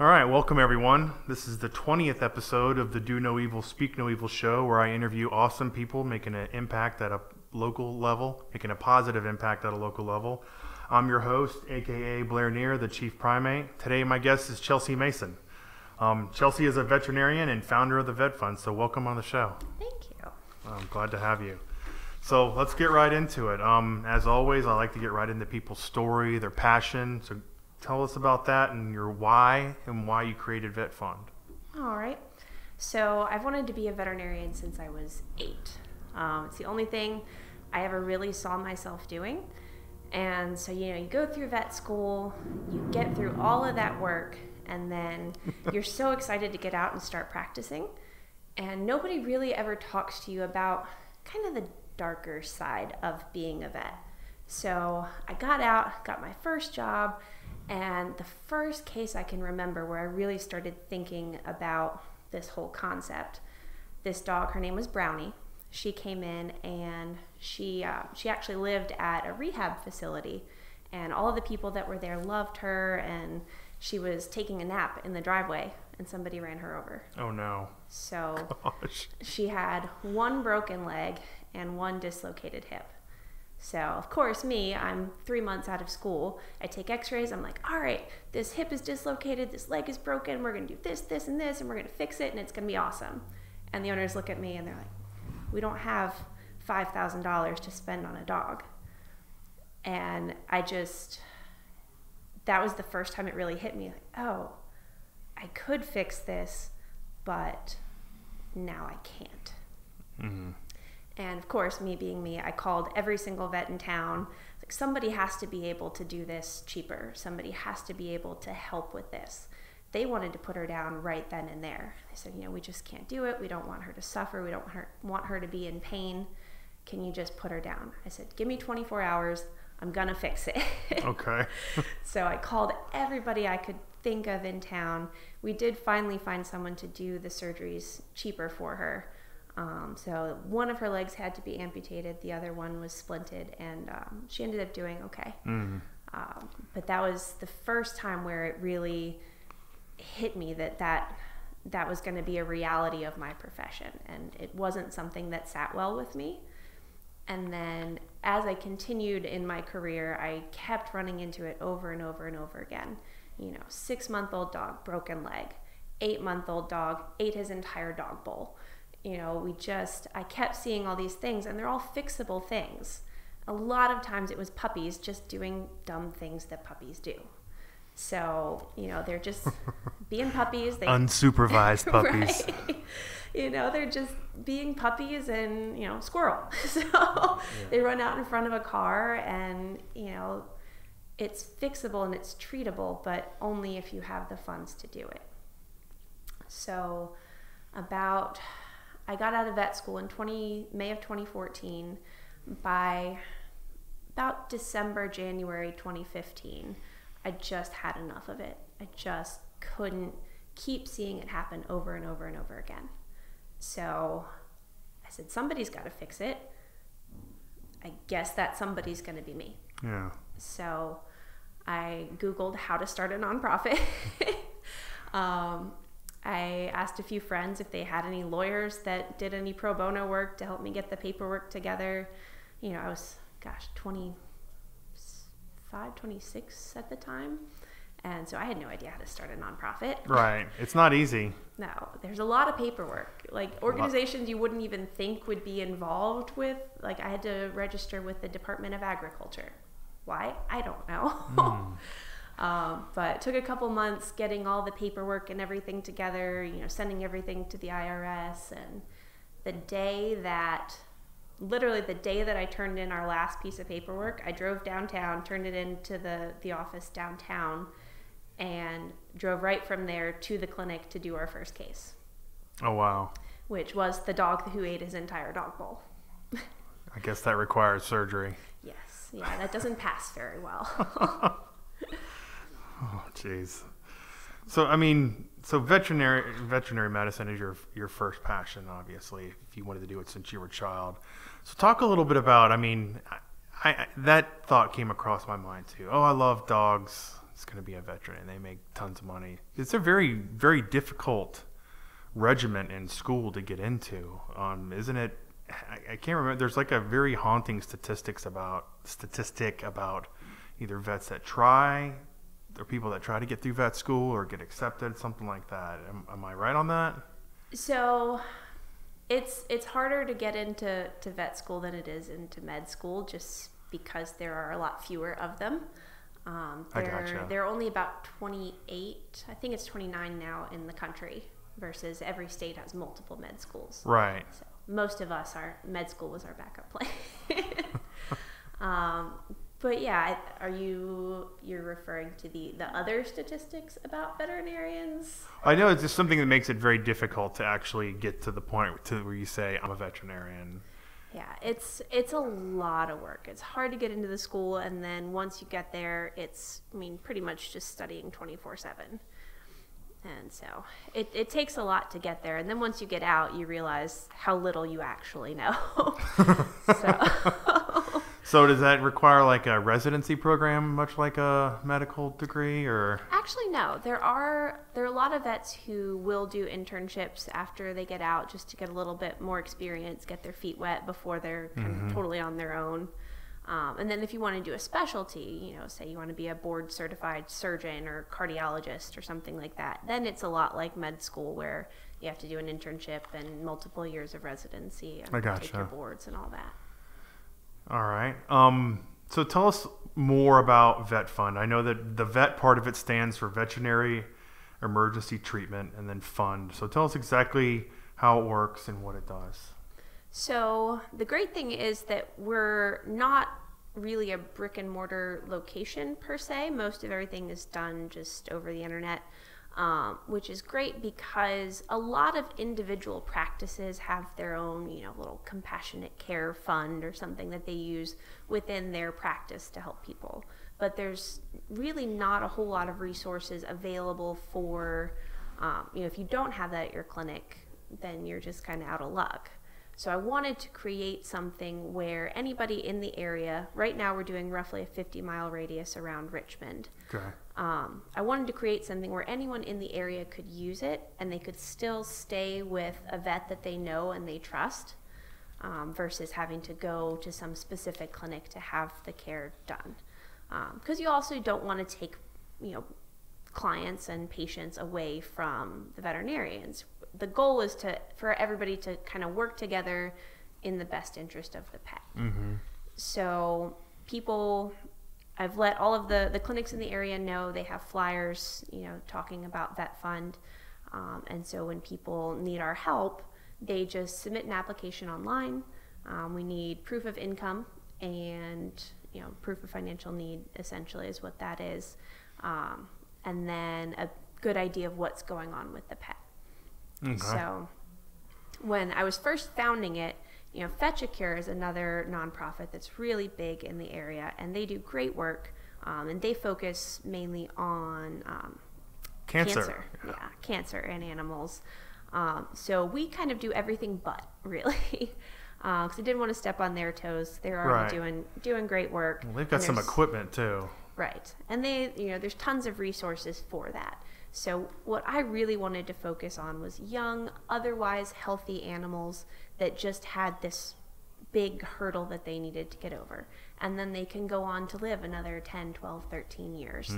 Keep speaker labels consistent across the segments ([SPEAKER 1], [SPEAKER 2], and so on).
[SPEAKER 1] All right, welcome everyone. This is the 20th episode of the Do No Evil, Speak No Evil show, where I interview awesome people making an impact at a local level, making a positive impact at a local level. I'm your host, aka Blair Neher, the Chief Primate. Today my guest is Chelsea Mason. Chelsea is a veterinarian and founder of the VetFund, so welcome on the show.
[SPEAKER 2] Thank you.
[SPEAKER 1] I'm glad to have you. So let's get right into it. As always, I like to get right into people's story, their passion. So tell us about that and your why and why you created VetFund.
[SPEAKER 2] All right. So I've wanted to be a veterinarian since I was 8. It's the only thing I ever really saw myself doing. And so, you go through vet school, you get through all of that work, and then you're so excited to get out and start practicing. And nobody really ever talks to you about kind of the darker side of being a vet. So I got out, got my first job, and the first case I can remember where I really started thinking about this whole concept, this dog, her name was Brownie. She came in and she actually lived at a rehab facility, and all of the people that were there loved her, and she was taking a nap in the driveway and somebody ran her over.
[SPEAKER 1] Oh no.
[SPEAKER 2] So
[SPEAKER 1] Gosh.
[SPEAKER 2] She had 1 broken leg and 1 dislocated hip. So, of course, I'm 3 months out of school. I take x-rays. I'm like, all right, this hip is dislocated, this leg is broken. We're going to do this, this, and this, and we're going to fix it, and it's going to be awesome. And the owners look at me, and they're like, we don't have $5,000 to spend on a dog. And that was the first time it really hit me. Like, oh, I could fix this, but now I can't. Mm-hmm. And of course, me being me, I called every single vet in town. Like, somebody has to be able to do this cheaper. Somebody has to be able to help with this. They wanted to put her down right then and there. They said, we just can't do it. We don't want her to suffer. We don't want her to be in pain. Can you just put her down? I said, give me 24 hours. I'm going to fix it.
[SPEAKER 1] Okay.
[SPEAKER 2] So I called everybody I could think of in town. We did finally find someone to do the surgeries cheaper for her. So one of her legs had to be amputated, the other one was splinted, and she ended up doing okay. Mm-hmm. But that was the first time where it really hit me that was going to be a reality of my profession, and it wasn't something that sat well with me. And then as I continued in my career, I kept running into it over and over and over again. 6-month-old dog, broken leg. 8-month-old dog, ate his entire dog bowl. I kept seeing all these things, and they're all fixable things. A lot of times it was puppies just doing dumb things that puppies do. So, they're just being puppies.
[SPEAKER 1] Unsupervised puppies.
[SPEAKER 2] Right. They're just being puppies and, squirrel. So They run out in front of a car, and, it's fixable and it's treatable, but only if you have the funds to do it. So I got out of vet school in May of 2014. By about December, January 2015, I just had enough of it. I just couldn't keep seeing it happen over and over and over again. So I said, somebody's got to fix it. I guess that somebody's going to be me.
[SPEAKER 1] Yeah.
[SPEAKER 2] So I Googled how to start a nonprofit. I asked a few friends if they had any lawyers that did any pro bono work to help me get the paperwork together. I was, 25, 26 at the time. And so I had no idea how to start a nonprofit.
[SPEAKER 1] Right. It's not easy.
[SPEAKER 2] No, there's a lot of paperwork. Like, organizations you wouldn't even think would be involved with. Like, I had to register with the Department of Agriculture. Why? I don't know. But it took a couple months getting all the paperwork and everything together, sending everything to the IRS. And literally the day that I turned in our last piece of paperwork, I drove downtown, turned it into the office downtown, and drove right from there to the clinic to do our first case.
[SPEAKER 1] Oh, wow.
[SPEAKER 2] Which was the dog who ate his entire dog bowl.
[SPEAKER 1] I guess that requires surgery.
[SPEAKER 2] Yes. Yeah, that doesn't pass very well.
[SPEAKER 1] Oh, jeez. So, veterinary medicine is your first passion, obviously, if you wanted to do it since you were a child. So talk a little bit about, that thought came across my mind too. Oh, I love dogs. is going to be a veteran, and they make tons of money. It's a very, very difficult regiment in school to get into, isn't it? I can't remember. There's like a very haunting statistic about either vets that try, or people that try to get through vet school or get accepted, something like that. Am I right on that?
[SPEAKER 2] So it's harder to get into vet school than it is into med school, just because there are a lot fewer of them.
[SPEAKER 1] I gotcha.
[SPEAKER 2] There are only about 28, I think it's 29 now in the country, versus every state has multiple med schools.
[SPEAKER 1] Right.
[SPEAKER 2] So most of us, our med school was our backup plan. But yeah, you're referring to the other statistics about veterinarians?
[SPEAKER 1] I know it's just something that makes it very difficult to actually get to the point where you say, I'm a veterinarian.
[SPEAKER 2] Yeah, it's a lot of work. It's hard to get into the school, and then once you get there, it's, pretty much just studying 24/7. And so it takes a lot to get there. And then once you get out, you realize how little you actually know.
[SPEAKER 1] So does that require like a residency program, much like a medical degree, or? Actually,
[SPEAKER 2] no. There are a lot of vets who will do internships after they get out, just to get a little bit more experience, get their feet wet before they're kind of totally on their own. And then if you want to do a specialty, say you want to be a board certified surgeon or cardiologist or something like that, then it's a lot like med school, where you have to do an internship and multiple years of residency and take your boards and all that.
[SPEAKER 1] All right. So tell us more about VetFund. I know that the vet part of it stands for Veterinary Emergency Treatment, and then fund. So tell us exactly how it works and what it does.
[SPEAKER 2] So the great thing is that we're not really a brick and mortar location per se. Most of everything is done just over the internet, which is great because a lot of individual practices have their own, little compassionate care fund or something that they use within their practice to help people. But there's really not a whole lot of resources available for, if you don't have that at your clinic, then you're just kind of out of luck. So I wanted to create something where anybody in the area, right now we're doing roughly a 50-mile radius around Richmond.
[SPEAKER 1] Okay.
[SPEAKER 2] I wanted to create something where anyone in the area could use it, and they could still stay with a vet that they know and they trust, versus having to go to some specific clinic to have the care done. Because you also don't want to take, clients and patients away from the veterinarians. The goal is for everybody to kind of work together in the best interest of the pet. Mm-hmm. So I've let all of the clinics in the area know. They have flyers, talking about VetFund. And so when people need our help, they just submit an application online. We need proof of income and, proof of financial need, essentially, is what that is. And then a good idea of what's going on with the pet. Okay. So when I was first founding it, Fetch a Cure is another nonprofit that's really big in the area, and they do great work, and they focus mainly on cancer. Yeah, cancer in animals. So we kind of do everything but, really, because I didn't want to step on their toes. They're already doing great work.
[SPEAKER 1] Well, they've got some equipment too.
[SPEAKER 2] Right, and there's tons of resources for that. So what I really wanted to focus on was young, otherwise healthy animals that just had this big hurdle that they needed to get over. And then they can go on to live another 10, 12, 13 years,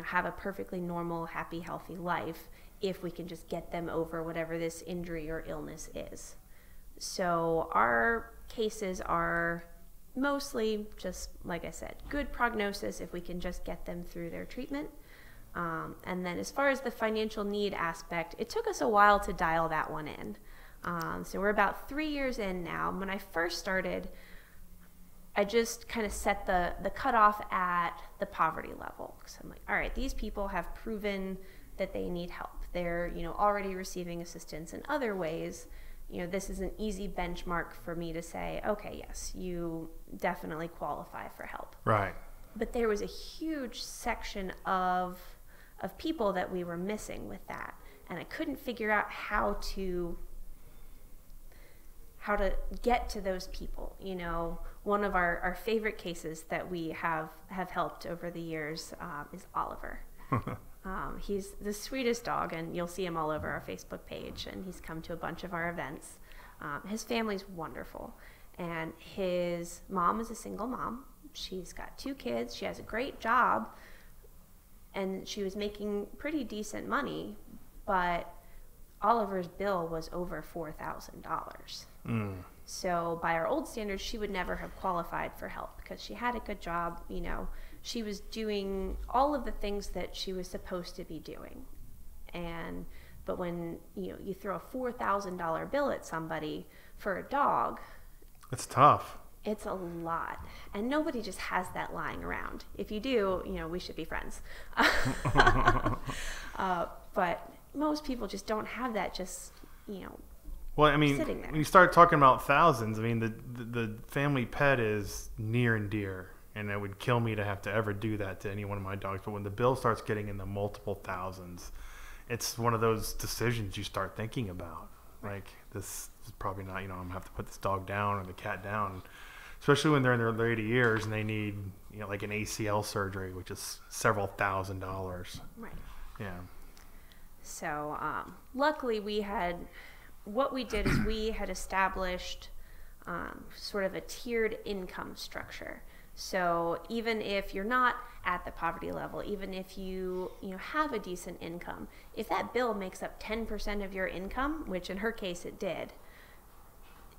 [SPEAKER 2] have a perfectly normal, happy, healthy life if we can just get them over whatever this injury or illness is. So our cases are mostly just, like I said, good prognosis if we can just get them through their treatment. And then as far as the financial need aspect, it took us a while to dial that one in. So we're about 3 years in now. When I first started, I just kind of set the cutoff at the poverty level. So I'm like, all right, these people have proven that they need help. They're, already receiving assistance in other ways. This is an easy benchmark for me to say, okay, yes, you definitely qualify for help.
[SPEAKER 1] Right.
[SPEAKER 2] But there was a huge section of people that we were missing with that, and I couldn't figure out how to get to those people. You know, one of our favorite cases that we have helped over the years is Oliver. He's the sweetest dog, and you'll see him all over our Facebook page, and he's come to a bunch of our events. His family's wonderful, and his mom is a single mom. She's got 2 kids. She has a great job, and she was making pretty decent money, but Oliver's bill was over $4,000. So by our old standards, she would never have qualified for help because she had a good job. You know, she was doing all of the things that she was supposed to be doing. But when you throw a $4,000 bill at somebody for a dog,
[SPEAKER 1] it's tough.
[SPEAKER 2] It's a lot, and nobody just has that lying around. If you do, we should be friends. But most people just don't have that.
[SPEAKER 1] Well, I mean,
[SPEAKER 2] sitting there.
[SPEAKER 1] When you start talking about thousands, I mean, the family pet is near and dear, and it would kill me to have to ever do that to any one of my dogs. But when the bill starts getting in the multiple thousands, it's one of those decisions you start thinking about. Like, this is probably not, I'm going to have to put this dog down or the cat down, especially when they're in their later years and they need, like an ACL surgery, which is several $1,000s.
[SPEAKER 2] Right.
[SPEAKER 1] Yeah.
[SPEAKER 2] So, luckily what we did is we had established sort of a tiered income structure. So even if you're not at the poverty level, even if you have a decent income, if that bill makes up 10% of your income, which in her case it did,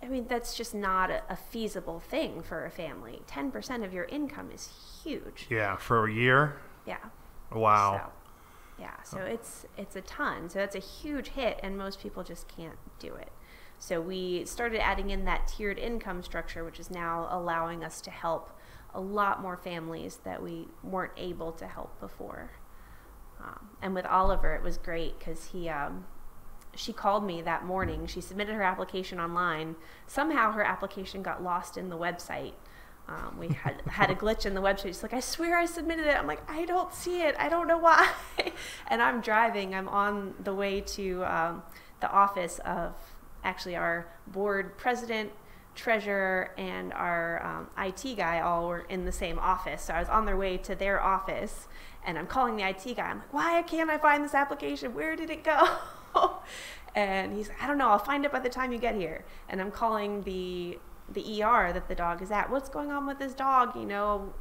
[SPEAKER 2] I mean, that's just not a feasible thing for a family. 10% of your income is huge.
[SPEAKER 1] Yeah, for a year?
[SPEAKER 2] Yeah.
[SPEAKER 1] Wow.
[SPEAKER 2] So it's a ton. So that's a huge hit, and most people just can't do it. So we started adding in that tiered income structure, which is now allowing us to help a lot more families that we weren't able to help before. And with Oliver, it was great because she called me that morning. She submitted her application online. Somehow her application got lost in the website. We had a glitch in the website. She's like, I swear I submitted it. I'm like, I don't see it. I don't know why. And I'm driving. I'm on the way to the office of actually our board president, treasurer, and our IT guy all were in the same office. So I was on their way to their office, and I'm calling the IT guy. I'm like, why can't I find this application? Where did it go? And he's like, I don't know. I'll find it by the time you get here. And I'm calling the ER that the dog is at. What's going on with this dog?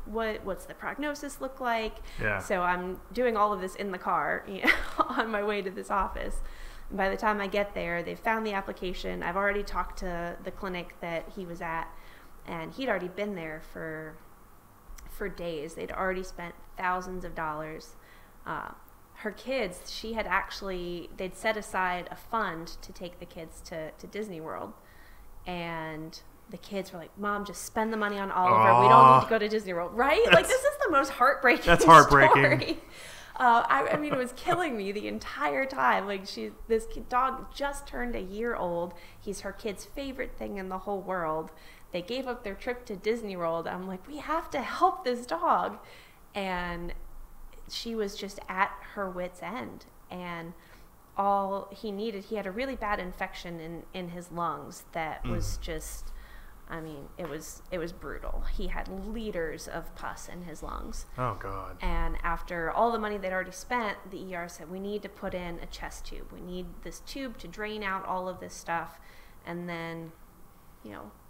[SPEAKER 2] What's the prognosis look like?
[SPEAKER 1] Yeah.
[SPEAKER 2] So I'm doing all of this in the car on my way to this office. And by the time I get there, they've found the application. I've already talked to the clinic that he was at, and he'd already been there for days. They'd already spent thousands of dollars. Her kids, they'd set aside a fund to take the kids to Disney World, and the kids were like, Mom, just spend the money on Oliver. We don't need to go to Disney World, right? Like, this is the most heartbreaking
[SPEAKER 1] That's heartbreaking.
[SPEAKER 2] Story. I mean, it was killing me the entire time. Like, this dog just turned a year old. He's her kid's favorite thing in the whole world. They gave up their trip to Disney World. I'm like, we have to help this dog. And she was just at her wit's end. And all he needed, he had a really bad infection in his lungs that was just, I mean, it was brutal. He had liters of pus in his lungs.
[SPEAKER 1] Oh, God.
[SPEAKER 2] And after all the money they'd already spent, the ER said, we need to put in a chest tube. We need this tube to drain out all of this stuff, and then,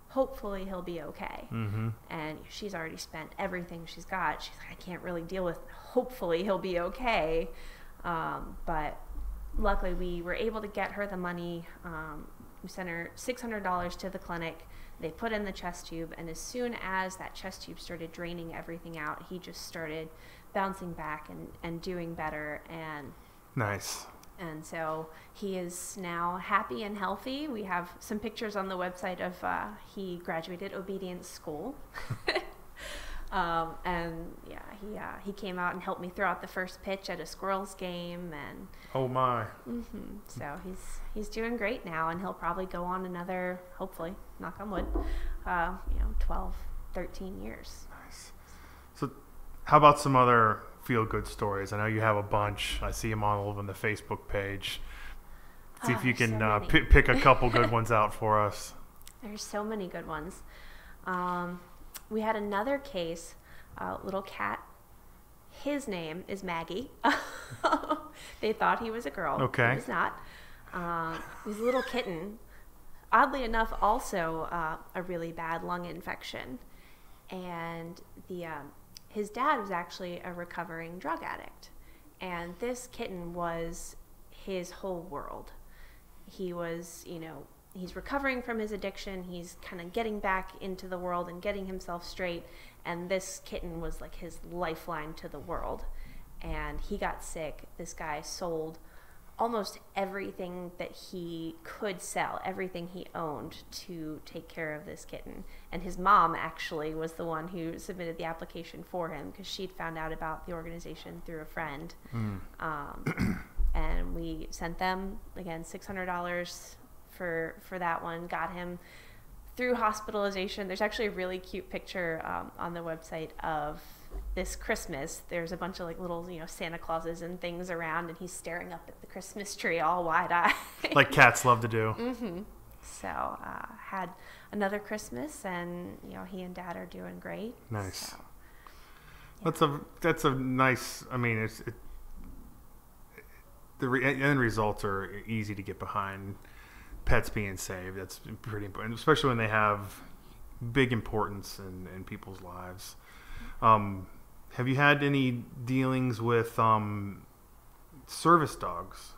[SPEAKER 2] hopefully he'll be okay. Mm-hmm. And she's already spent everything she's got. She's like, I can't really deal with hopefully he'll be okay. But luckily we were able to get her the money. We sent her $600 to the clinic. They put in the chest tube, and as soon as that chest tube started draining everything out, he just started bouncing back and doing better. And
[SPEAKER 1] nice.
[SPEAKER 2] And so he is now happy and healthy. We have some pictures on the website of he graduated obedience school. And yeah, he came out and helped me throw out the first pitch at a Squirrels game, and
[SPEAKER 1] oh my.
[SPEAKER 2] Mm-hmm. So he's doing great now, and he'll probably go on another, hopefully, knock on wood, 12, 13 years.
[SPEAKER 1] Nice. So how about some other feel-good stories? I know you have a bunch. I see them all over on the Facebook page. See if you can pick a couple good ones out for us.
[SPEAKER 2] There's so many good ones. We had another case, a little cat. His name is Maggie. They thought he was a girl.
[SPEAKER 1] Okay.
[SPEAKER 2] He was not. He's a little kitten. Oddly enough, also a really bad lung infection. And his dad was actually a recovering drug addict. And this kitten was his whole world. He was, he's recovering from his addiction. He's kind of getting back into the world and getting himself straight. And this kitten was like his lifeline to the world. And he got sick. This guy sold almost everything that he could sell, everything he owned, to take care of this kitten. And his mom actually was the one who submitted the application for him because she'd found out about the organization through a friend. And we sent them, again, $600 for that one, got him through hospitalization. There's actually a really cute picture on the website of this Christmas. There's a bunch of like little, Santa Clauses and things around, and he's staring up at the Christmas tree all wide-eyed.
[SPEAKER 1] Like cats love to do.
[SPEAKER 2] Mm-hmm. So had another Christmas, and he and Dad are doing great.
[SPEAKER 1] Nice.
[SPEAKER 2] So, yeah.
[SPEAKER 1] That's a nice. I mean, the end results are easy to get behind. Pets being saved, that's pretty important, especially when they have big importance in people's lives. Have you had any dealings with service dogs?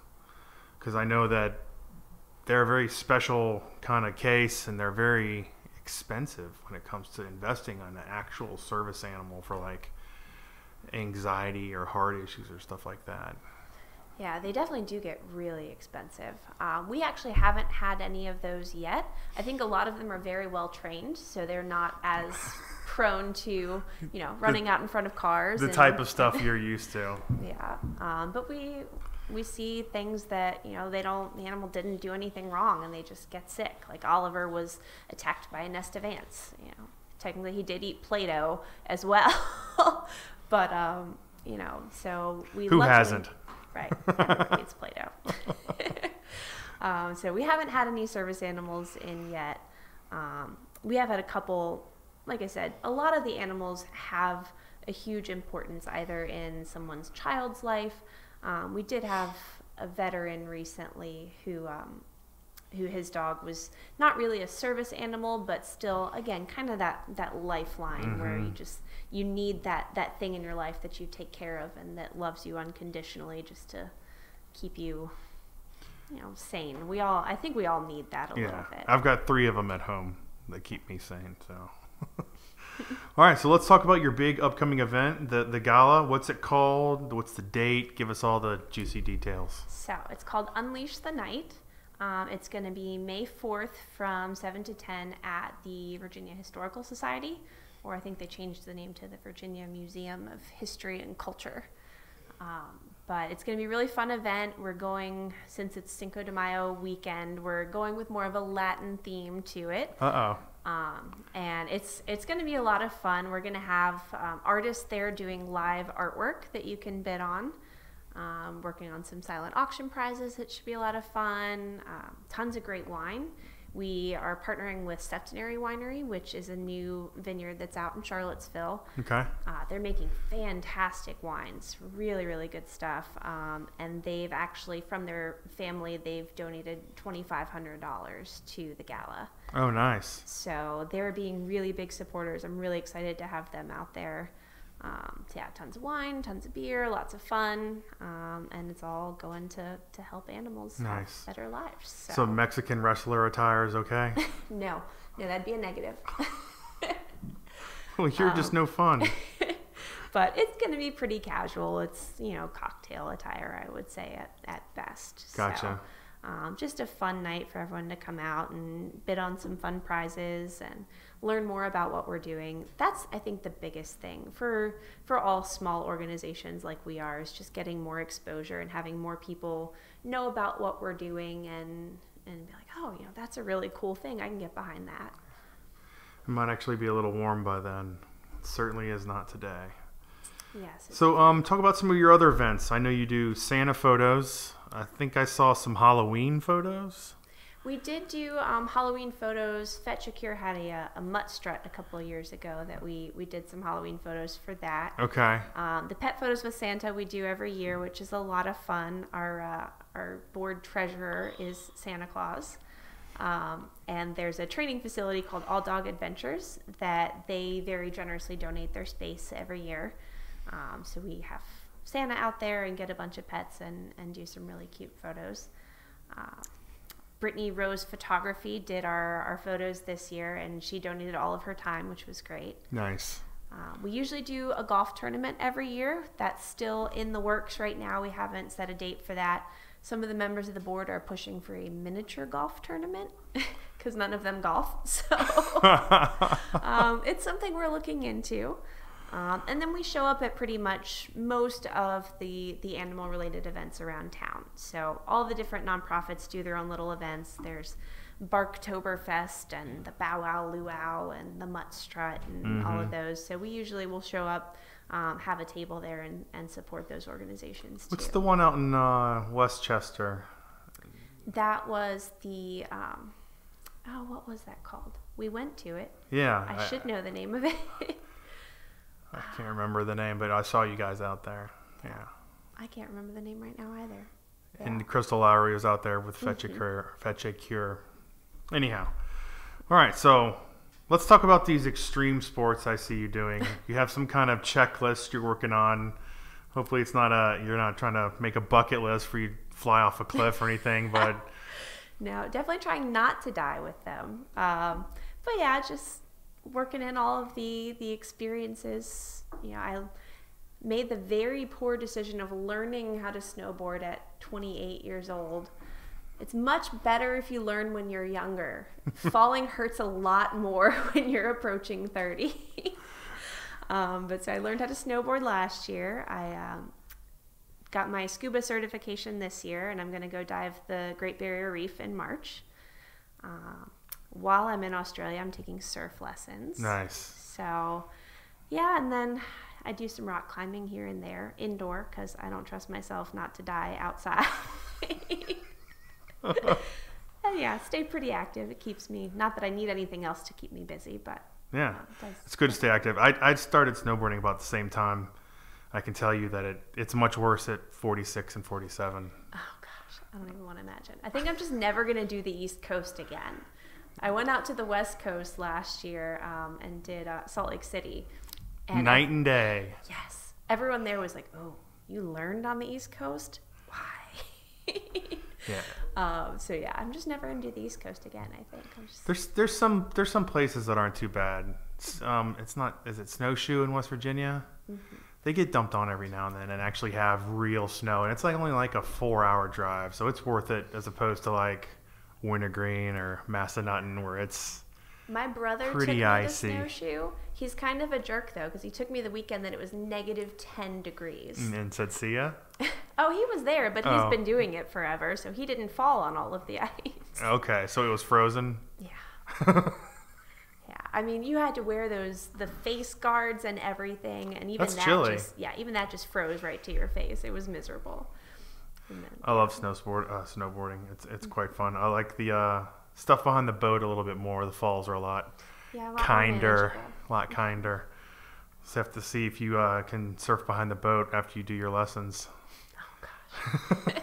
[SPEAKER 1] Because I know that they're a very special kind of case, and they're very expensive when it comes to investing on an actual service animal for like anxiety or heart issues or stuff like that.
[SPEAKER 2] Yeah, they definitely do get really expensive. We actually haven't had any of those yet. I think a lot of them are very well trained, so they're not as prone to, running out in front of cars.
[SPEAKER 1] The type of stuff you're used to.
[SPEAKER 2] Yeah, but we see things that, the animal didn't do anything wrong, and they just get sick. Like Oliver was attacked by a nest of ants. Technically he did eat Play-Doh as well, but so we.
[SPEAKER 1] Who hasn't?
[SPEAKER 2] Right. It's Play-Doh. So we haven't had any service animals in yet. We have had a couple, like I said, a lot of the animals have a huge importance either in someone's child's life. We did have a veteran recently who his dog was not really a service animal, but still, again, kind of that lifeline where you need that thing in your life that you take care of and that loves you unconditionally just to keep you, sane. I think we all need that a little bit.
[SPEAKER 1] I've got 3 of them at home that keep me sane. So, all right. So let's talk about your big upcoming event, the gala. What's it called? What's the date? Give us all the juicy details.
[SPEAKER 2] So it's called Unleash the Night. It's going to be May 4th from 7 to 10 at the Virginia Historical Society, or I think they changed the name to the Virginia Museum of History and Culture. But it's going to be a really fun event. We're going, since it's Cinco de Mayo weekend, we're going with more of a Latin theme to it. And it's going to be a lot of fun. We're going to have artists there doing live artwork that you can bid on. Working on some silent auction prizes. It should be a lot of fun. Tons of great wine. We are partnering with Septenary Winery, which is a new vineyard that's out in Charlottesville.
[SPEAKER 1] Okay.
[SPEAKER 2] They're making fantastic wines, really, really good stuff. And they've actually, from their family, they've donated $2,500 to the gala.
[SPEAKER 1] Oh, nice.
[SPEAKER 2] So they're being really big supporters. I'm really excited to have them out there. So yeah, tons of wine, tons of beer, lots of fun, and it's all going to help animals have better lives.
[SPEAKER 1] So Mexican wrestler attire is okay?
[SPEAKER 2] No, that'd be a negative.
[SPEAKER 1] Well, you're just no fun.
[SPEAKER 2] But it's going to be pretty casual. It's, cocktail attire, I would say, at best.
[SPEAKER 1] Gotcha.
[SPEAKER 2] So, just a fun night for everyone to come out and bid on some fun prizes and learn more about what we're doing. That's, I think, the biggest thing for all small organizations like we are, is just getting more exposure and having more people know about what we're doing and be like, oh, that's a really cool thing. I can get behind that.
[SPEAKER 1] It might actually be a little warm by then. It certainly is not today.
[SPEAKER 2] Yes.
[SPEAKER 1] So talk about some of your other events. I know you do Santa photos. I think I saw some Halloween photos.
[SPEAKER 2] We did do Halloween photos. Fetch a Cure had a mutt strut a couple of years ago that we did some Halloween photos for that.
[SPEAKER 1] Okay.
[SPEAKER 2] The pet photos with Santa we do every year, which is a lot of fun. Our board treasurer is Santa Claus. And there's a training facility called All Dog Adventures that they very generously donate their space every year. So we have Santa out there and get a bunch of pets and do some really cute photos. Brittany Rose Photography did our photos this year, and she donated all of her time, which was great.
[SPEAKER 1] Nice.
[SPEAKER 2] We usually do a golf tournament every year. That's still in the works right now. We haven't set a date for that. Some of the members of the board are pushing for a miniature golf tournament because none of them golf. So it's something we're looking into. And then we show up at pretty much most of the animal-related events around town. So all the different nonprofits do their own little events. There's Barktoberfest and the Bow Wow Luau and the Mutt Strut and all of those. So we usually will show up, have a table there and support those organizations too.
[SPEAKER 1] What's the one out in Westchester?
[SPEAKER 2] That was the, what was that called? We went to it.
[SPEAKER 1] Yeah.
[SPEAKER 2] I should know the name of it.
[SPEAKER 1] I can't remember the name, but I saw you guys out there. Yeah.
[SPEAKER 2] I can't remember the name right now either. Yeah.
[SPEAKER 1] And Crystal Lowry was out there with Fetch a Cure. Anyhow. All right, so let's talk about these extreme sports I see you doing. You have some kind of checklist you're working on. Hopefully it's not you're not trying to make a bucket list for you to fly off a cliff or anything, but
[SPEAKER 2] no, definitely trying not to die with them. But yeah, just working in all of the experiences. You know, I made the very poor decision of learning how to snowboard at 28 years old. It's much better if you learn when you're younger. Falling hurts a lot more when you're approaching 30. But so I learned how to snowboard last year. I got my scuba certification this year, and I'm going to go dive the Great Barrier Reef in March. While I'm in Australia, I'm taking surf lessons.
[SPEAKER 1] Nice.
[SPEAKER 2] So, yeah, and then I do some rock climbing here and there, indoor, because I don't trust myself not to die outside. And yeah, stay pretty active. It keeps me, not that I need anything else to keep me busy, but
[SPEAKER 1] yeah, it's good to stay active. I started snowboarding about the same time. I can tell you that it's much worse at 46 and 47.
[SPEAKER 2] Oh gosh, I don't even want to imagine. I think I'm just never going to do the East Coast again. I went out to the West Coast last year and did Salt Lake City. And
[SPEAKER 1] night and day.
[SPEAKER 2] Yes. Everyone there was like, oh, you learned on the East Coast? Why?
[SPEAKER 1] Yeah.
[SPEAKER 2] So yeah, I'm just never going to do the East Coast again, I think.
[SPEAKER 1] There's some places that aren't too bad. It's not, is it Snowshoe in West Virginia? Mm-hmm. They get dumped on every now and then and actually have real snow. And it's like only like a 4-hour drive. So it's worth it as opposed to like Wintergreen or Massanutten where it's
[SPEAKER 2] my brother
[SPEAKER 1] pretty
[SPEAKER 2] took me
[SPEAKER 1] icy.
[SPEAKER 2] to Snowshoe. He's kind of a jerk though, because he took me the weekend that it was negative 10 degrees.
[SPEAKER 1] And said, see ya?
[SPEAKER 2] Oh, he was there, but he's been doing it forever, so he didn't fall on all of the ice.
[SPEAKER 1] Okay, so it was frozen?
[SPEAKER 2] Yeah. Yeah, I mean, you had to wear the face guards and everything, and even
[SPEAKER 1] That's chilly.
[SPEAKER 2] Even that just froze right to your face. It was miserable.
[SPEAKER 1] I love snowboarding. It's quite fun. I like the stuff behind the boat a little bit more. The falls are a lot kinder. So have to see if you can surf behind the boat after you do your lessons.
[SPEAKER 2] Oh gosh.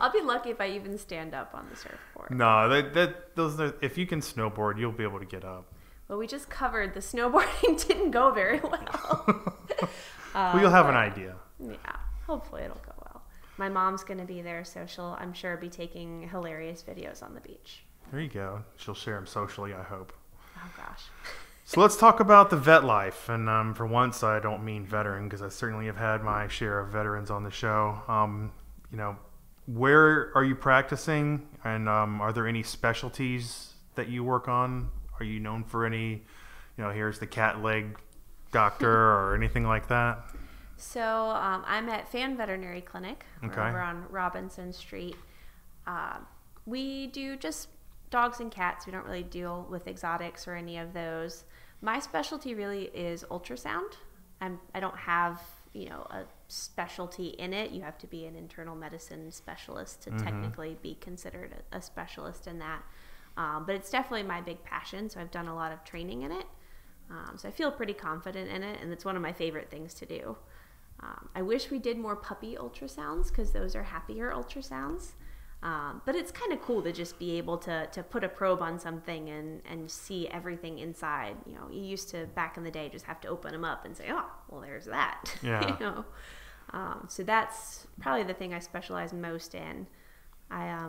[SPEAKER 2] I'll be lucky if I even stand up on the surfboard.
[SPEAKER 1] No, those if you can snowboard, you'll be able to get up.
[SPEAKER 2] Well, we just covered the snowboarding didn't go very well.
[SPEAKER 1] Well, you'll have an idea.
[SPEAKER 2] Yeah, hopefully it'll go well. My mom's going to be there, so she'll, I'm sure, be taking hilarious videos on the beach.
[SPEAKER 1] There you go. She'll share them socially, I hope.
[SPEAKER 2] Oh, gosh.
[SPEAKER 1] So let's talk about the vet life. And for once, I don't mean veteran, because I certainly have had my share of veterans on the show. Where are you practicing? And are there any specialties that you work on? Are you known for any, here's the cat leg doctor or anything like that?
[SPEAKER 2] So I'm at Fan Veterinary Clinic over on Robinson Street. We do just dogs and cats. We don't really deal with exotics or any of those. My specialty really is ultrasound. I don't have, a specialty in it. You have to be an internal medicine specialist to technically be considered a specialist in that. But it's definitely my big passion, so I've done a lot of training in it. So I feel pretty confident in it, and it's one of my favorite things to do. I wish we did more puppy ultrasounds because those are happier ultrasounds. But it's kind of cool to just be able to put a probe on something and see everything inside. You know, you used to, back in the day, just have to open them up and say, oh, well, there's that.
[SPEAKER 1] Yeah.
[SPEAKER 2] You know? So that's probably the thing I specialize most in. I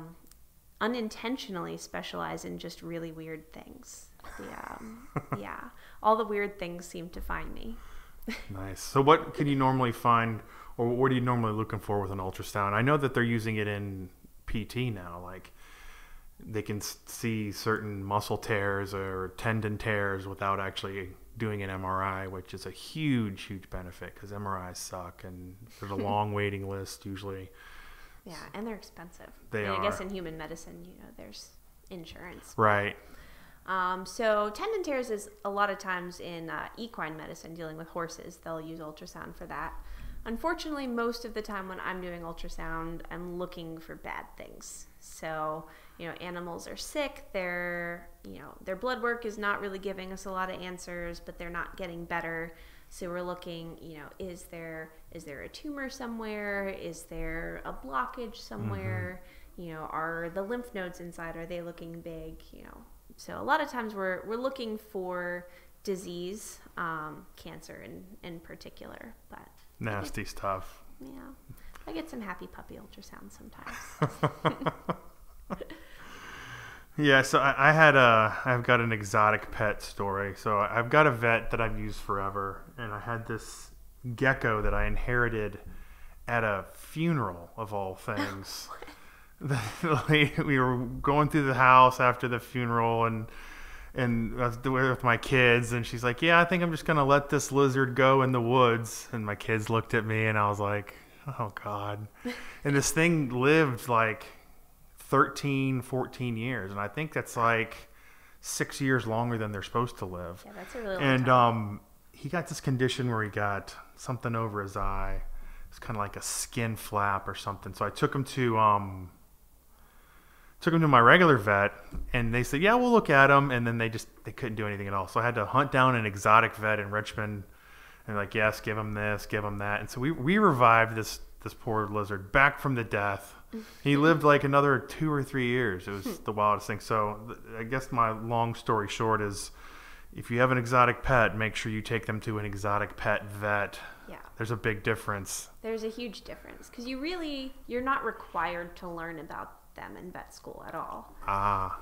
[SPEAKER 2] unintentionally specialize in just really weird things. Yeah. All the weird things seem to find me.
[SPEAKER 1] Nice. So what can you normally find, or what are you normally looking for with an ultrasound? I know that they're using it in PT now, like they can see certain muscle tears or tendon tears without actually doing an MRI, which is a huge benefit because MRIs suck and there's a long waiting list usually.
[SPEAKER 2] Yeah, and they're expensive.
[SPEAKER 1] They are.
[SPEAKER 2] I guess in human medicine, you know, there's insurance.
[SPEAKER 1] Right.
[SPEAKER 2] So tendon tears is a lot of times in equine medicine, dealing with horses. They'll use ultrasound for that. Unfortunately, most of the time when I'm doing ultrasound, I'm looking for bad things. So, you know, animals are sick. Their blood work is not really giving us a lot of answers, but they're not getting better. So we're looking, you know, is there a tumor somewhere? Is there a blockage somewhere? You know, are the lymph nodes inside, are they looking big? You know, so a lot of times we're looking for disease, cancer in particular, but
[SPEAKER 1] nasty stuff.
[SPEAKER 2] Yeah, I get some happy puppy ultrasounds sometimes.
[SPEAKER 1] Yeah, so I've got an exotic pet story. So I've got a vet that I've used forever, and I had this gecko that I inherited at a funeral of all things. We were going through the house after the funeral, and I was with my kids, and she's like, "Yeah, I think I'm just gonna let this lizard go in the woods." And my kids looked at me, and I was like, "Oh God!" And this thing lived like 13, 14 years, and I think that's like 6 years longer than they're supposed to live.
[SPEAKER 2] Yeah, that's a really long time.
[SPEAKER 1] He got this condition where he got something over his eye. It's kind of like a skin flap or something. So I took him to my regular vet, and they said, "Yeah, we'll look at him." And then they couldn't do anything at all. So I had to hunt down an exotic vet in Richmond, and like, yes, give him this, give him that. And so we revived this poor lizard back from the death. He lived like another 2 or 3 years. It was the wildest thing. So I guess my long story short is, if you have an exotic pet, make sure you take them to an exotic pet vet.
[SPEAKER 2] Yeah.
[SPEAKER 1] There's a big difference.
[SPEAKER 2] There's a huge difference because you're not required to learn about them in vet school at all.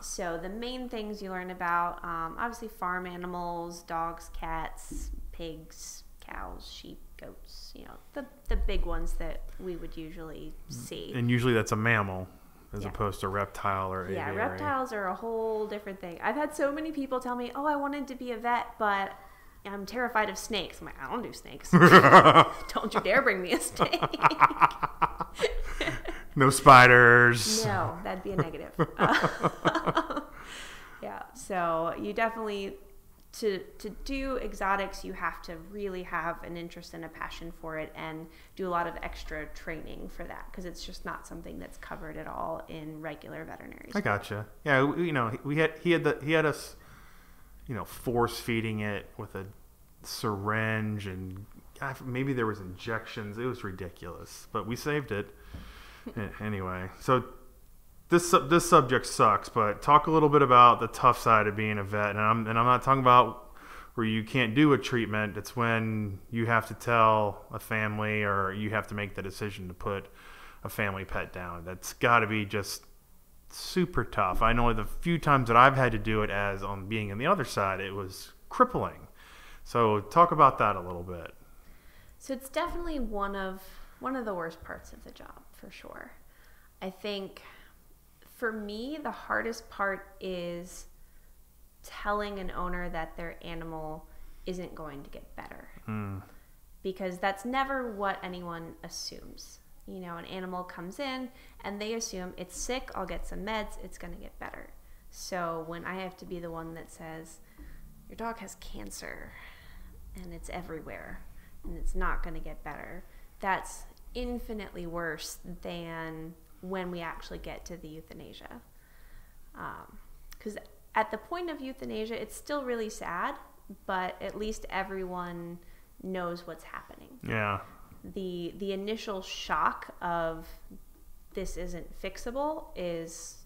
[SPEAKER 2] So the main things you learn about, obviously farm animals, dogs, cats, pigs, cows, sheep, goats, you know, the big ones that we would usually see.
[SPEAKER 1] And usually that's a mammal as opposed to reptile or aviary.
[SPEAKER 2] Yeah, reptiles are a whole different thing. I've had so many people tell me, "Oh, I wanted to be a vet, but I'm terrified of snakes." I'm like, "I don't do snakes." Don't you dare bring me a snake.
[SPEAKER 1] No spiders.
[SPEAKER 2] No, that'd be a negative. Yeah, so you definitely, to do exotics, you have to really have an interest and a passion for it and do a lot of extra training for that because it's just not something that's covered at all in regular veterinary school.
[SPEAKER 1] I gotcha. Yeah, you know, he had us, you know, force feeding it with a syringe, and maybe there was injections. It was ridiculous, but we saved it. Anyway, so this subject sucks, but talk a little bit about the tough side of being a vet. And I'm not talking about where you can't do a treatment. It's when you have to tell a family or you have to make the decision to put a family pet down. That's got to be just super tough. I know the few times that I've had to do it, as on being on the other side, it was crippling. So talk about that a little bit.
[SPEAKER 2] So it's definitely one of the worst parts of the job, for sure. I think for me, the hardest part is telling an owner that their animal isn't going to get better. Because that's never what anyone assumes. You know, an animal comes in and they assume it's sick, I'll get some meds, it's going to get better. So when I have to be the one that says, your dog has cancer and it's everywhere and it's not going to get better, that's infinitely worse than when we actually get to the euthanasia. Because at the point of euthanasia, it's still really sad, but at least everyone knows what's happening.
[SPEAKER 1] Yeah.
[SPEAKER 2] The initial shock of this isn't fixable is,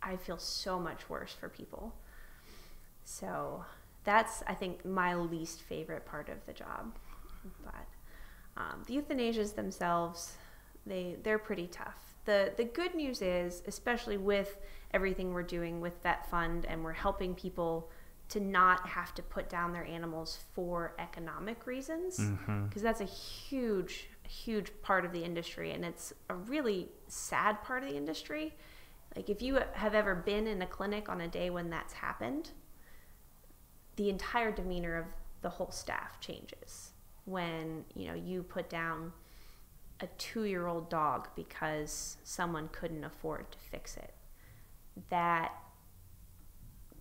[SPEAKER 2] I feel so much worse for people. So that's, I think, my least favorite part of the job. But the euthanasias themselves, they're pretty tough. The good news is, especially with everything we're doing with VetFund, and we're helping people to not have to put down their animals for economic reasons, because that's a huge part of the industry, and it's a really sad part of the industry. Like, if you have ever been in a clinic on a day when that's happened, the entire demeanor of the whole staff changes when, you know, you put down a 2-year-old dog because someone couldn't afford to fix it. That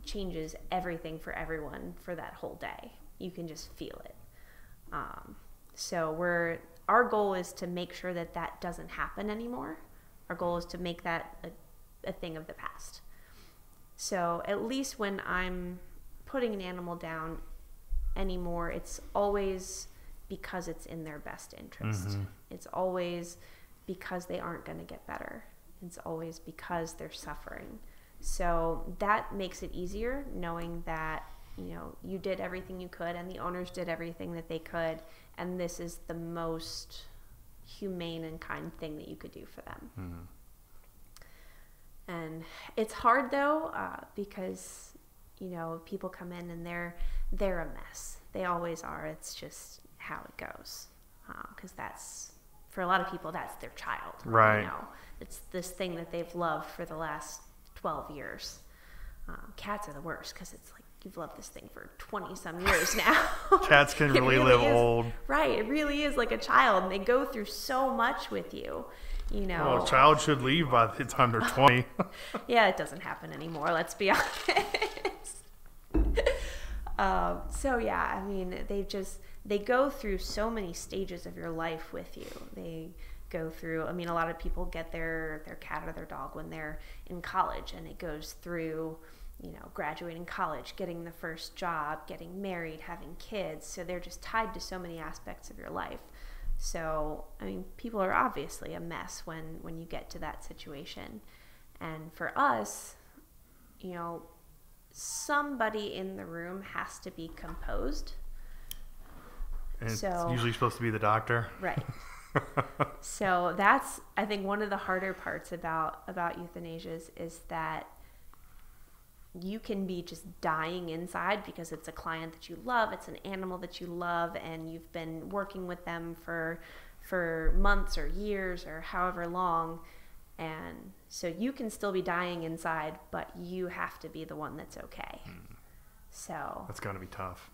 [SPEAKER 2] changes everything for everyone for that whole day. You can just feel it. So our goal is to make sure that that doesn't happen anymore. Our goal is to make that a thing of the past. So at least when I'm putting an animal down anymore, it's always because it's in their best interest. It's always because they aren't going to get better. It's always because they're suffering. So that makes it easier, knowing that, you know, you did everything you could and the owners did everything that they could, and this is the most humane and kind thing that you could do for them. And it's hard though, because, you know, people come in and they're a mess. They always are. It's just how it goes, because that's, for a lot of people, that's their child.
[SPEAKER 1] Right.
[SPEAKER 2] You know, it's this thing that they've loved for the last 12 years. Cats are the worst, because it's like, you've loved this thing for 20 some years now.
[SPEAKER 1] Cats can really live old.
[SPEAKER 2] Right. It really is like a child, and they go through so much with you. You know,
[SPEAKER 1] well, a child should leave by the time they're 20.
[SPEAKER 2] Yeah, it doesn't happen anymore. Let's be honest. So yeah, I mean, they go through so many stages of your life with you. They go through, I mean, a lot of people get their cat or their dog when they're in college, and it goes through, you know, graduating college, getting the first job, getting married, having kids. So they're just tied to so many aspects of your life. So, I mean, people are obviously a mess when you get to that situation. And for us, you know, somebody in the room has to be composed.
[SPEAKER 1] And it's usually supposed to be the doctor.
[SPEAKER 2] Right. So that's, I think, one of the harder parts about euthanasias is that you can be just dying inside because it's a client that you love, it's an animal that you love, and you've been working with them for months or years or however long. And so you can still be dying inside, but you have to be the one that's okay. So
[SPEAKER 1] that's got to be tough.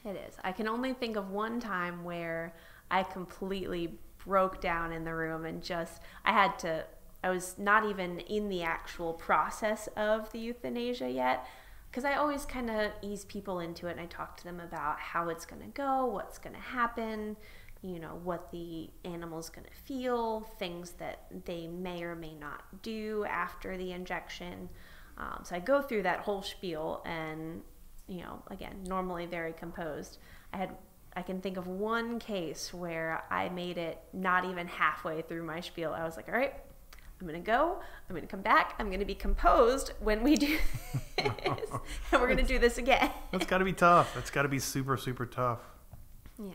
[SPEAKER 2] It is. I can only think of one time where I completely broke down in the room and I was not even in the actual process of the euthanasia yet, because I always kind of ease people into it, and I talk to them about how it's going to go, what's going to happen, you know, what the animal's going to feel, things that they may or may not do after the injection. So I go through that whole spiel, and, you know, again, normally very composed. I can think of one case where I made it not even halfway through my spiel. I was like, all right, I'm going to go, I'm going to come back, I'm going to be composed when we do this, and we're going to do this again.
[SPEAKER 1] That's got to be tough. That's got to be super, super tough.
[SPEAKER 2] Yeah,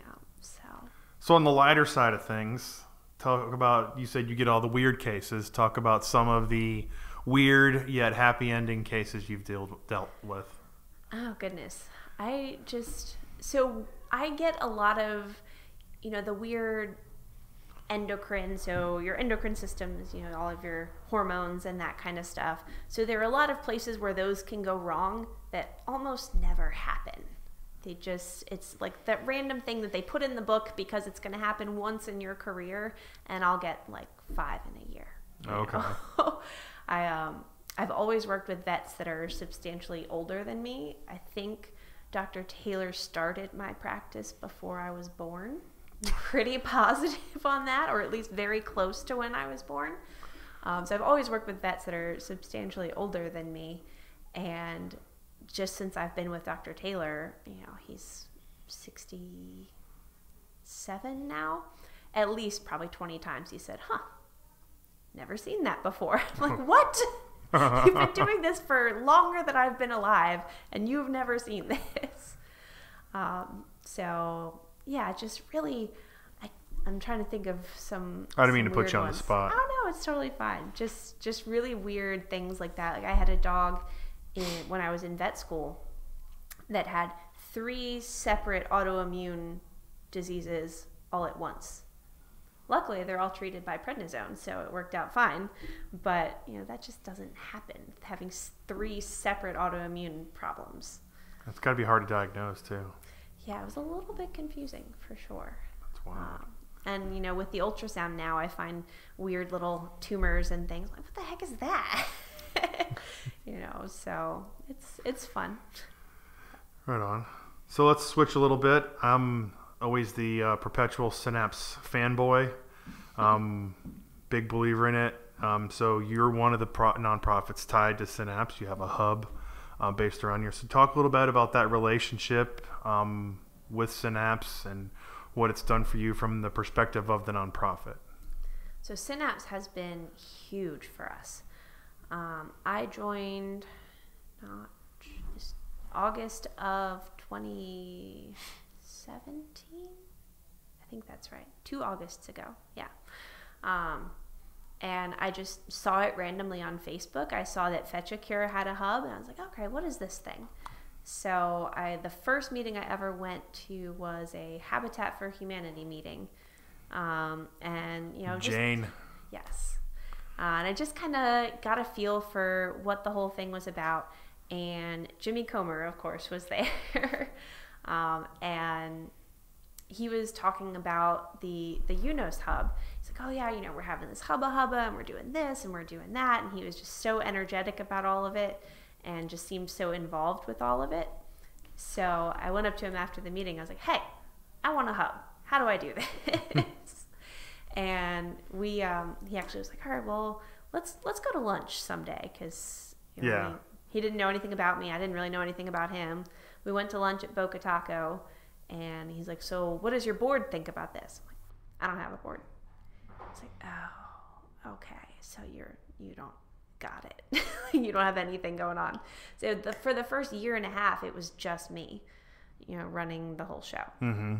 [SPEAKER 1] So on the lighter side of things, talk about, you said you get all the weird cases. Talk about some of the weird yet happy ending cases you've dealt with.
[SPEAKER 2] Oh, goodness. So I get a lot of, you know, the weird endocrine, so your endocrine system is, you know, all of your hormones and that kind of stuff. So there are a lot of places where those can go wrong that almost never happen. It's like that random thing that they put in the book because it's going to happen once in your career, and I'll get like 5 in a year. Okay. I've always worked with vets that are substantially older than me. I think Dr. Taylor started my practice before I was born. pretty positive on that, or at least very close to when I was born. So I've always worked with vets that are substantially older than me, and just since I've been with Dr. Taylor, he's 67 now, at least probably 20 times he said, never seen that before. I'm like, what? You've been doing this for longer than I've been alive, and you've never seen this. So yeah, just really, I'm trying to think of some.
[SPEAKER 1] I didn't mean to put you on
[SPEAKER 2] ones.
[SPEAKER 1] the spot.
[SPEAKER 2] Oh no, it's totally fine. Just really weird things like that. Like I had a dog when I was in vet school that had 3 separate autoimmune diseases all at once. Luckily, they're all treated by prednisone, so it worked out fine. But that just doesn't happen. Having 3 separate autoimmune problems.
[SPEAKER 1] That's got to be hard to diagnose too.
[SPEAKER 2] Yeah, it was a little bit confusing for sure.
[SPEAKER 1] That's wild.
[SPEAKER 2] And with the ultrasound now, I find weird little tumors and things. Like, what the heck is that? So it's fun.
[SPEAKER 1] Right on. So let's switch a little bit. I'm always the perpetual Synapse fanboy. Big believer in it. So you're one of the nonprofits tied to Synapse. You have a hub based around here. So talk a little bit about that relationship with Synapse and what it's done for you from the perspective of the nonprofit.
[SPEAKER 2] So Synapse has been huge for us. I joined August of 2017. I think that's right. 2 Augusts ago. Yeah. And I just saw it randomly on Facebook. I saw that Fetch a Cure had a hub, and I was like, okay, what is this thing? So the first meeting I ever went to was a Habitat for Humanity meeting. And,
[SPEAKER 1] Jane.
[SPEAKER 2] Yes. And I just kind of got a feel for what the whole thing was about. And Jimmy Comer, of course, was there. And he was talking about the UNOS hub. He's like, oh yeah, we're having this hubba and we're doing this and we're doing that. And he was just so energetic about all of it and just seemed so involved with all of it. So I went up to him after the meeting. I was like, hey, I want a hub. How do I do this? And he actually was like, all right, well, let's go to lunch someday. Cause he didn't know anything about me. I didn't really know anything about him. We went to lunch at Boca Taco. And he's like, so what does your board think about this? I'm like, I don't have a board. It's like, oh, okay. So you don't got it. You don't have anything going on. So for the first year and a half, it was just me, running the whole show. Mm-hmm.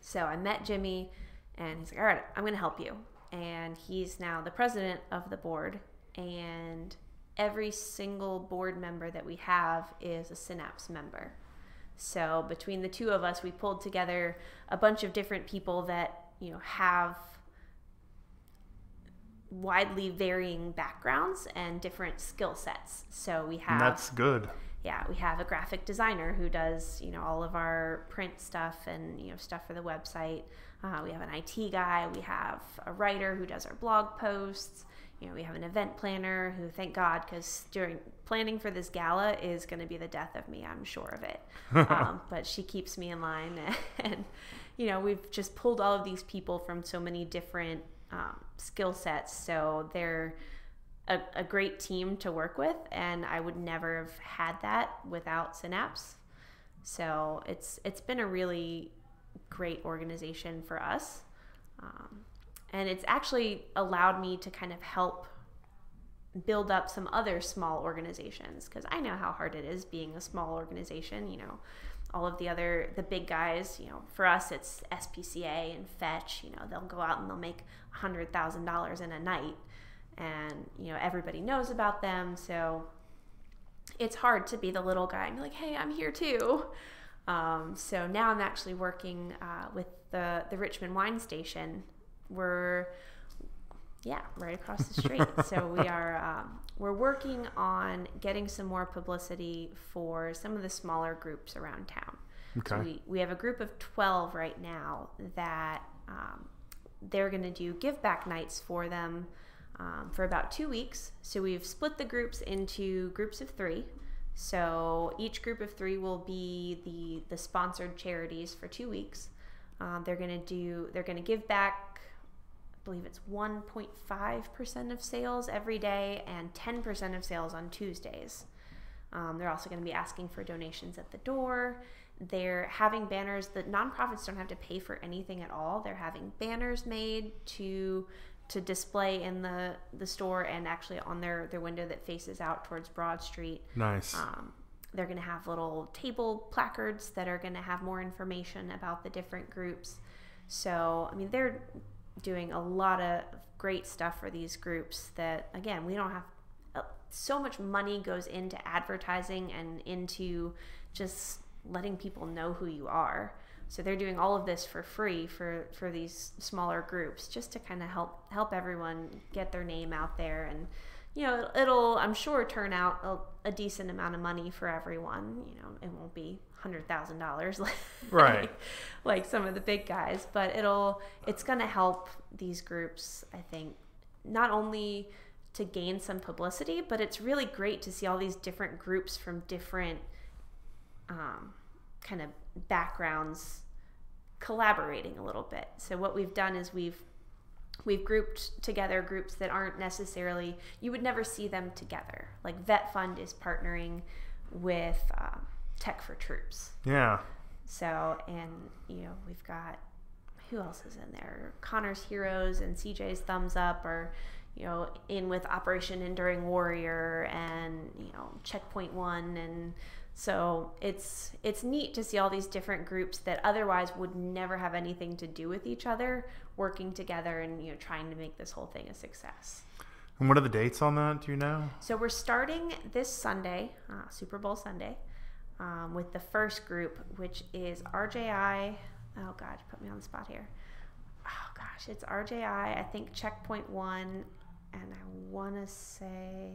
[SPEAKER 2] So I met Jimmy, and he's like, all right, I'm going to help you. And he's now the president of the board. And every single board member that we have is a Synapse member. So between the two of us, we pulled together a bunch of different people that, have widely varying backgrounds and different skill sets. So we have...
[SPEAKER 1] And that's good.
[SPEAKER 2] Yeah, we have a graphic designer who does, all of our print stuff and, stuff for the website. We have an IT guy. We have a writer who does our blog posts. We have an event planner who, thank God, because during planning for this gala is going to be the death of me, I'm sure of it. But she keeps me in line. And, we've just pulled all of these people from so many different skill sets. So they're a great team to work with. And I would never have had that without Synapse. So it's been a really great organization for us. And it's actually allowed me to kind of help build up some other small organizations, because I know how hard it is being a small organization. All of the big guys, for us it's SPCA and Fetch, they'll go out and they'll make $100,000 in a night, and everybody knows about them. So it's hard to be the little guy and be like, hey, I'm here too. So now I'm actually working with the Richmond Wine Station. We're right across the street. So we're working on getting some more publicity for some of the smaller groups around town. Okay. So we have a group of 12 right now that they're going to do give back nights for them for about 2 weeks. So we've split the groups into groups of 3. So each group of 3 will be the sponsored charities for 2 weeks. They're going to give back, I believe it's 1.5% of sales every day and 10% of sales on Tuesdays. They're also going to be asking for donations at the door. They're having banners. The nonprofits don't have to pay for anything at all. They're having banners made to display in the store and actually on their window that faces out towards Broad Street.
[SPEAKER 1] Nice.
[SPEAKER 2] They're going to have little table placards that are going to have more information about the different groups. So, I mean, they're doing a lot of great stuff for these groups that, again, we don't have so much money goes into advertising and into just letting people know who you are. So they're doing all of this for free for these smaller groups, just to kind of help everyone get their name out there. And, you know, it'll, I'm sure, turn out a decent amount of money for everyone. You know, it won't be $100,000
[SPEAKER 1] right,
[SPEAKER 2] like some of the big guys, but it's going to help these groups, I think, not only to gain some publicity, but it's really great to see all these different groups from different kind of backgrounds collaborating a little bit. So what we've done is we've grouped together groups that aren't necessarily, you would never see them together. Like VetFund is partnering with Tech for Troops.
[SPEAKER 1] Yeah.
[SPEAKER 2] So, and, you know, we've got, who else is in there? Connor's Heroes and CJ's Thumbs Up are, you know, in with Operation Enduring Warrior and, you know, Checkpoint One. And so it's neat to see all these different groups that otherwise would never have anything to do with each other working together and, you know, trying to make this whole thing a success.
[SPEAKER 1] And what are the dates on that? Do you know?
[SPEAKER 2] So we're starting this Sunday, Super Bowl Sunday, with the first group, which is RJI. Oh God, you put me on the spot here. Oh gosh, it's RJI, I think Checkpoint One, and I want to say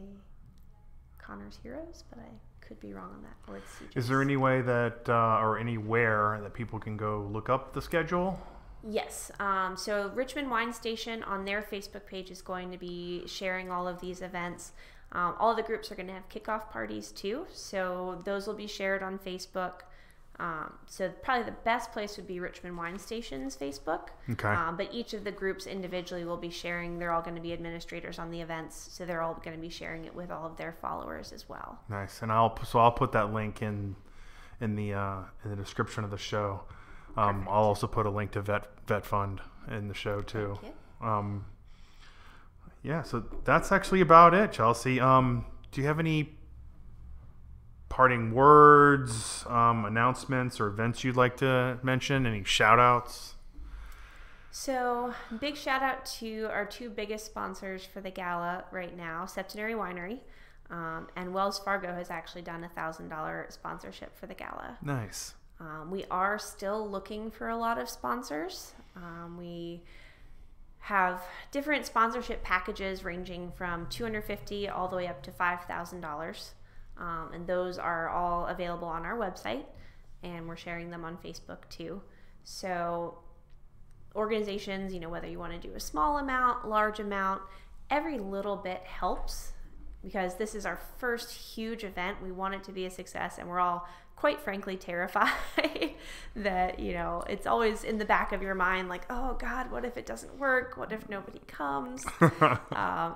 [SPEAKER 2] Connor's Heroes, but I could be wrong on that. Or it's CJ's.
[SPEAKER 1] Is there any way that, or anywhere that people can go look up the schedule?
[SPEAKER 2] Yes. So Richmond Wine Station on their Facebook page is going to be sharing all of these events. All of the groups are going to have kickoff parties too, so those will be shared on Facebook. So probably the best place would be Richmond Wine Station's Facebook.
[SPEAKER 1] Okay.
[SPEAKER 2] But each of the groups individually will be sharing. They're all going to be administrators on the events, so they're all going to be sharing it with all of their followers as well.
[SPEAKER 1] Nice. And I'll put that link in the description of the show. I'll also put a link to VetFund in the show too. Yeah. So that's actually about it, Chelsea. Do you have any parting words, announcements, or events you'd like to mention? Any shout outs?
[SPEAKER 2] So big shout out to our two biggest sponsors for the gala right now, Septenary Winery, and Wells Fargo has actually done $1,000 sponsorship for the gala.
[SPEAKER 1] Nice.
[SPEAKER 2] We are still looking for a lot of sponsors. We have different sponsorship packages ranging from $250 all the way up to $5,000. And those are all available on our website, and we're sharing them on Facebook too. So organizations, you know, whether you want to do a small amount, large amount, every little bit helps, because this is our first huge event. We want it to be a success, and we're all, quite frankly, terrified that, you know, it's always in the back of your mind like, oh God, what if it doesn't work? What if nobody comes?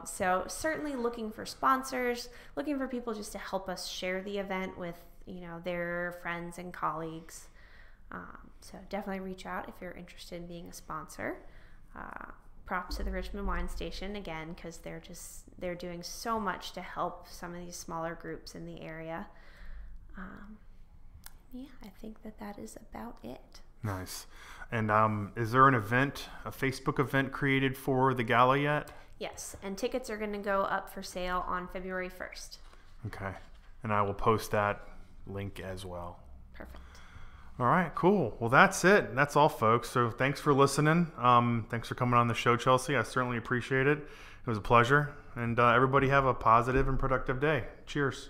[SPEAKER 2] So certainly looking for sponsors, looking for people just to help us share the event with, you know, their friends and colleagues. So definitely reach out if you're interested in being a sponsor. Props to the Richmond Wine Station again, because they're doing so much to help some of these smaller groups in the area. Yeah, I think that is about it.
[SPEAKER 1] Nice. And is there a Facebook event created for the gala yet?
[SPEAKER 2] Yes, and tickets are going to go up for sale on February 1st.
[SPEAKER 1] Okay, and I will post that link as well.
[SPEAKER 2] Perfect.
[SPEAKER 1] All right, cool. Well, that's it. That's all, folks. So thanks for listening. Thanks for coming on the show, Chelsea. I certainly appreciate it. It was a pleasure. And everybody have a positive and productive day. Cheers.